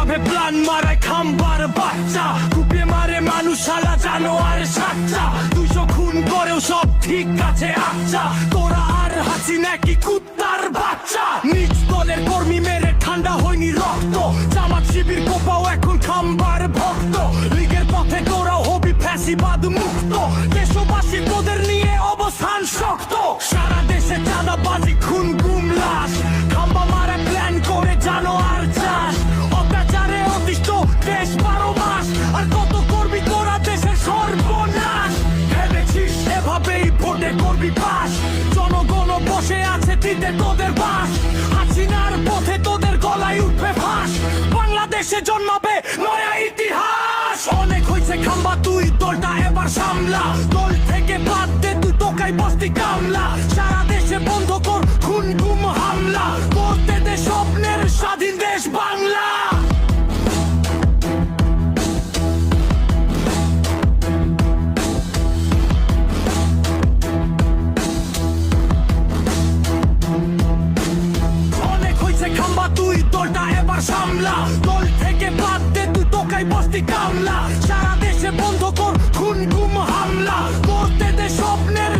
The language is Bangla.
ভাবে প্লান মারায় খাম্বার বাচ্চা, কুপিয়ে মারে মানুষ শালা জানোয়ার সাচ্চা। 200 খুন করেও সব ঠিক আছে আচ্ছা, তোরা আর হাসিনা কি কুত্তার বাচ্চা। নিজ দলের কর্মী মেরে ঠান্ডা হয়নি রক্ত, জামাত শিবির কোপাও এখন খাম্বার ভক্ত। লীগের পথে তোরাও হবি ফ্যাসিবাদ মুক্ত, দেশবাসী তোদের নিয়ে অবস্থান শক্ত। সারা দেশে চাঁদাবাজি খুন গুম লাশ, খাম্বা মারা প্ল্যান করে জানোয়ার চাষ। অত্যাচারে অতিষ্ঠ দেশ 12 মাস, আর কত করবি তোরা দেশের সর্বনাশ। ভেবেছিস এভাবেই ভোটে করবি পাস, জনগণ বসে আছে দিতে তোদের বাস। হাসিনার পথে তোদের গলায় উঠবে ফাঁস, বাংলাদেশে জন্মাবে নয়া ইতিহাস। অনেক হয়েছে খাম্বা, তুই দলটা এবার সামলা। দল থেকে বাদ দে তুই টোকাই বস্তি কামলা। সারা দেশে বন্ধ কর খুন গুম হামলা, করতে দে স্বপ্নের স্বাধীন দেশ বাংলা। তুই দলটা এবার সামলা, দল থেকে বাদ দে তুই টোকাই বস্তি কামলা। সারা দেশে বন্ধ কর খুন গুম হামলা, করতে দে স্বপ্নের